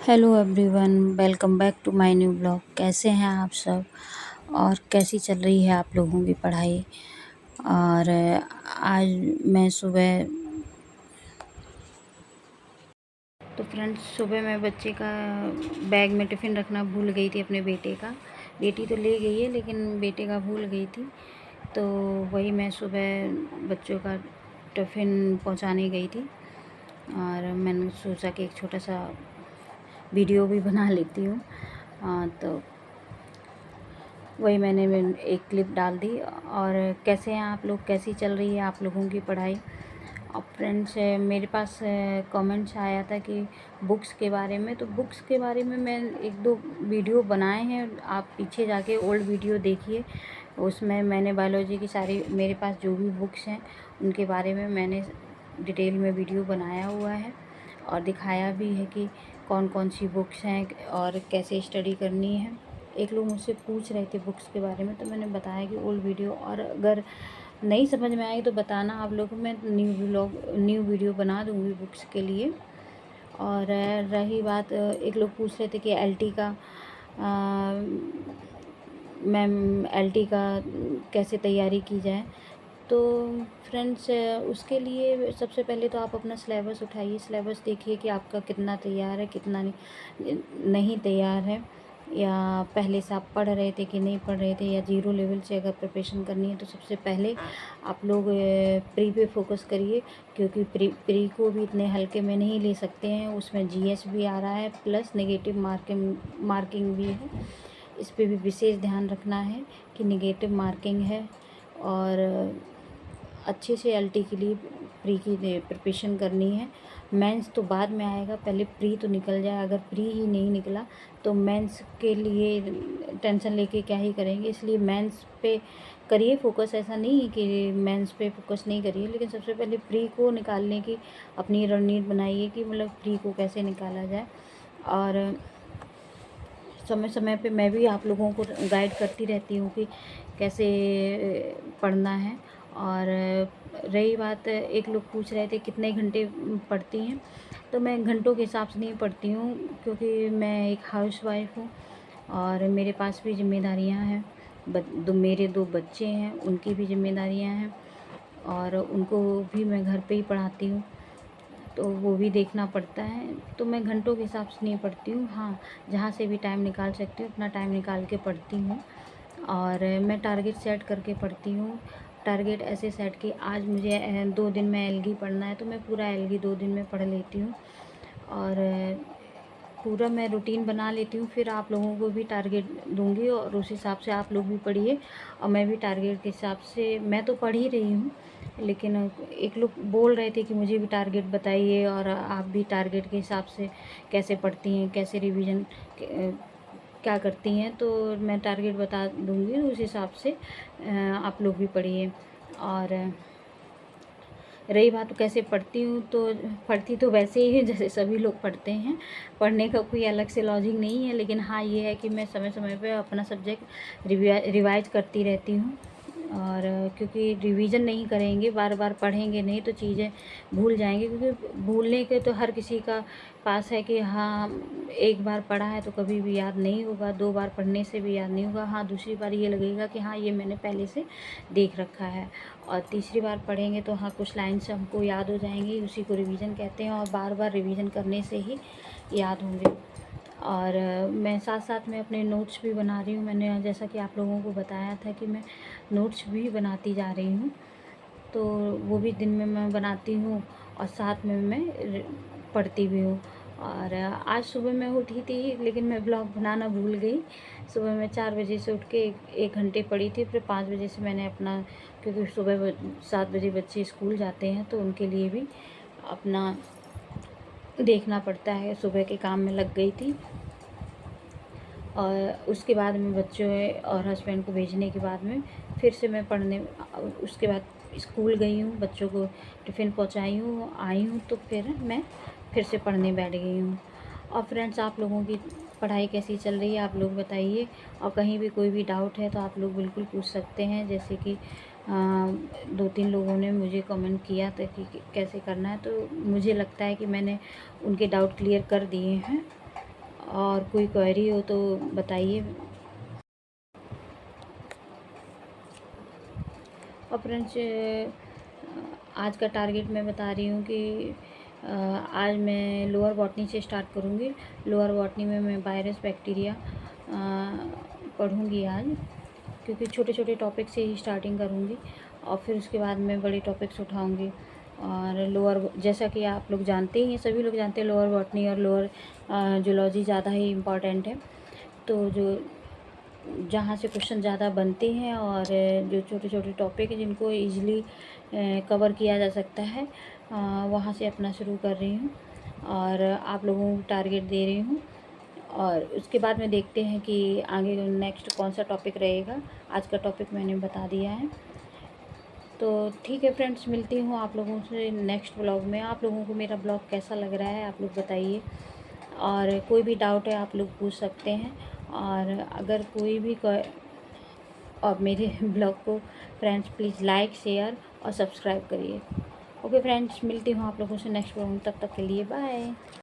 Hello everyone, welcome back to my new blog. कैसे हैं आप सब और कैसी चल रही है आप लोगों की पढ़ाई। और आज मैं सुबह तो फ्रेंड्स सुबह मैं बच्चे का बैग में टिफ़िन रखना भूल गई थी अपने बेटे का। बेटी तो ले गई है लेकिन बेटे का भूल गई थी, तो वही मैं सुबह बच्चों का टिफ़िन पहुंचाने गई थी। और मैंने सोचा कि एक छोटा सा वीडियो भी बना लेती हूँ। तो वही मैंने एक क्लिप डाल दी। और कैसे हैं आप लोग, कैसी चल रही है आप लोगों की पढ़ाई। और फ्रेंड्स मेरे पास कमेंट्स आया था कि बुक्स के बारे में, तो बुक्स के बारे में मैं एक दो वीडियो बनाए हैं, आप पीछे जाके ओल्ड वीडियो देखिए। उसमें मैंने बायोलॉजी की सारी मेरे पास जो भी बुक्स हैं उनके बारे में मैंने डिटेल में वीडियो बनाया हुआ है और दिखाया भी है कि कौन कौन सी बुक्स हैं और कैसे स्टडी करनी है। एक लोग मुझसे पूछ रहे थे बुक्स के बारे में, तो मैंने बताया कि ओल्ड वीडियो, और अगर नहीं समझ में आएगी तो बताना आप लोगों को, मैं न्यू वीडियो बना दूँगी बुक्स के लिए। और रही बात, एक लोग पूछ रहे थे कि एलटी का मैम एलटी का कैसे तैयारी की जाए। तो फ्रेंड्स उसके लिए सबसे पहले तो आप अपना सिलेबस उठाइए, सिलेबस देखिए कि आपका कितना तैयार है, कितना नहीं तैयार है, या पहले से आप पढ़ रहे थे कि नहीं पढ़ रहे थे, या ज़ीरो लेवल से अगर प्रिपरेशन करनी है तो सबसे पहले आप लोग प्री पे फोकस करिए, क्योंकि प्री को भी इतने हल्के में नहीं ले सकते हैं। उसमें जीएस भी आ रहा है प्लस नेगेटिव मार्किंग भी है। इस पे भी विशेष ध्यान रखना है कि नेगेटिव मार्किंग है। और अच्छे से एलटी के लिए प्री की प्रिपरेशन करनी है। मेंस तो बाद में आएगा, पहले प्री तो निकल जाए। अगर प्री ही नहीं निकला तो मेंस के लिए टेंशन लेके क्या ही करेंगे, इसलिए मेंस पे करिए फोकस। ऐसा नहीं है कि मेंस पे फोकस नहीं करिए, लेकिन सबसे पहले प्री को निकालने की अपनी रणनीति बनाइए कि मतलब प्री को कैसे निकाला जाए। और समय समय पे मैं भी आप लोगों को गाइड करती रहती हूँ कि कैसे पढ़ना है। और रही बात, एक लोग पूछ रहे थे कितने घंटे पढ़ती हैं, तो मैं घंटों के हिसाब से नहीं पढ़ती हूँ, क्योंकि मैं एक हाउसवाइफ हूँ और मेरे पास भी जिम्मेदारियाँ हैं। मेरे दो बच्चे हैं, उनकी भी जिम्मेदारियाँ हैं और उनको भी मैं घर पे ही पढ़ाती हूँ, तो वो भी देखना पड़ता है। तो मैं घंटों के हिसाब से नहीं पढ़ती हूँ, हाँ जहाँ से भी टाइम निकाल सकती हूँ अपना टाइम निकाल के पढ़ती हूँ। और मैं टारगेट सेट करके पढ़ती हूँ। टारगेट ऐसे सेट कि आज मुझे 2 दिन में एलगी पढ़ना है, तो मैं पूरा एलगी 2 दिन में पढ़ लेती हूँ। और पूरा मैं रूटीन बना लेती हूँ। फिर आप लोगों को भी टारगेट दूँगी और उस हिसाब से आप लोग भी पढ़िए। और मैं भी टारगेट के हिसाब से, मैं तो पढ़ ही रही हूँ, लेकिन एक लोग बोल रहे थे कि मुझे भी टारगेट बताइए और आप भी टारगेट के हिसाब से कैसे पढ़ती हैं, कैसे रिवीजन क्या करती हैं। तो मैं टारगेट बता दूँगी, उस हिसाब से आप लोग भी पढ़िए। और रही बात कैसे पढ़ती हूँ, तो पढ़ती तो वैसे ही है जैसे सभी लोग पढ़ते हैं, पढ़ने का कोई अलग से लॉजिक नहीं है। लेकिन हाँ ये है कि मैं समय समय पे अपना सब्जेक्ट रिवाइज करती रहती हूँ। और क्योंकि रिवीजन नहीं करेंगे, बार बार पढ़ेंगे नहीं, तो चीज़ें भूल जाएंगे। क्योंकि भूलने के तो हर किसी का पास है कि हाँ एक बार पढ़ा है तो कभी भी याद नहीं होगा, 2 बार पढ़ने से भी याद नहीं होगा। हाँ दूसरी बार ये लगेगा कि हाँ ये मैंने पहले से देख रखा है। और तीसरी बार पढ़ेंगे तो हाँ कुछ लाइन्स हमको याद हो जाएंगी, उसी को रिवीजन कहते हैं। और बार बार रिवीजन करने से ही याद होंगे। और मैं साथ साथ में अपने नोट्स भी बना रही हूँ। मैंने जैसा कि आप लोगों को बताया था कि मैं नोट्स भी बनाती जा रही हूँ, तो वो भी दिन में मैं बनाती हूँ और साथ में मैं पढ़ती भी हूँ। और आज सुबह मैं उठी थी लेकिन मैं ब्लॉग बनाना भूल गई। सुबह मैं 4 बजे से उठ के 1 घंटे पढ़ी थी, फिर 5 बजे से मैंने अपना, क्योंकि सुबह 7 बजे बच्चे स्कूल जाते हैं तो उनके लिए भी अपना देखना पड़ता है, सुबह के काम में लग गई थी। और उसके बाद में बच्चों और हस्बैंड को भेजने के बाद में फिर से मैं पढ़ने, उसके बाद स्कूल गई हूँ, बच्चों को टिफ़िन पहुँचाई हूँ, आई हूँ, तो फिर मैं फिर से पढ़ने बैठ गई हूँ। और फ्रेंड्स आप लोगों की पढ़ाई कैसी चल रही है आप लोग बताइए। और कहीं भी कोई भी डाउट है तो आप लोग बिल्कुल पूछ सकते हैं। जैसे कि 2-3 लोगों ने मुझे कमेंट किया था कि कैसे करना है, तो मुझे लगता है कि मैंने उनके डाउट क्लियर कर दिए हैं। और कोई क्वेरी हो तो बताइए। और फ्रेंड्स, आज का टारगेट मैं बता रही हूँ कि आज मैं लोअर बॉटनी से स्टार्ट करूँगी। लोअर बॉटनी में मैं वायरस बैक्टीरिया पढ़ूँगी आज, क्योंकि छोटे छोटे टॉपिक से ही स्टार्टिंग करूँगी और फिर उसके बाद मैं बड़े टॉपिक्स उठाऊँगी। और लोअर, जैसा कि आप लोग जानते ही हैं, सभी लोग जानते हैं, लोअर बॉटनी और लोअर जूलॉजी ज़्यादा ही इम्पॉर्टेंट है। तो जो जहाँ से क्वेश्चन ज़्यादा बनते हैं और जो छोटे छोटे टॉपिक हैं जिनको इजीली कवर किया जा सकता है, वहाँ से अपना शुरू कर रही हूँ और आप लोगों को टारगेट दे रही हूँ। और उसके बाद में देखते हैं कि आगे नेक्स्ट कौन सा टॉपिक रहेगा। आज का टॉपिक मैंने बता दिया है। तो ठीक है फ्रेंड्स, मिलती हूँ आप लोगों से नेक्स्ट ब्लॉग में। आप लोगों को मेरा ब्लॉग कैसा लग रहा है आप लोग बताइए, और कोई भी डाउट है आप लोग पूछ सकते हैं। और अगर कोई भी और मेरे ब्लॉग को फ्रेंड्स प्लीज़ लाइक, शेयर और सब्सक्राइब करिए। ओके फ्रेंड्स, मिलती हूँ आप लोगों से नेक्स्ट ब्लॉग में। तब तक के लिए बाय।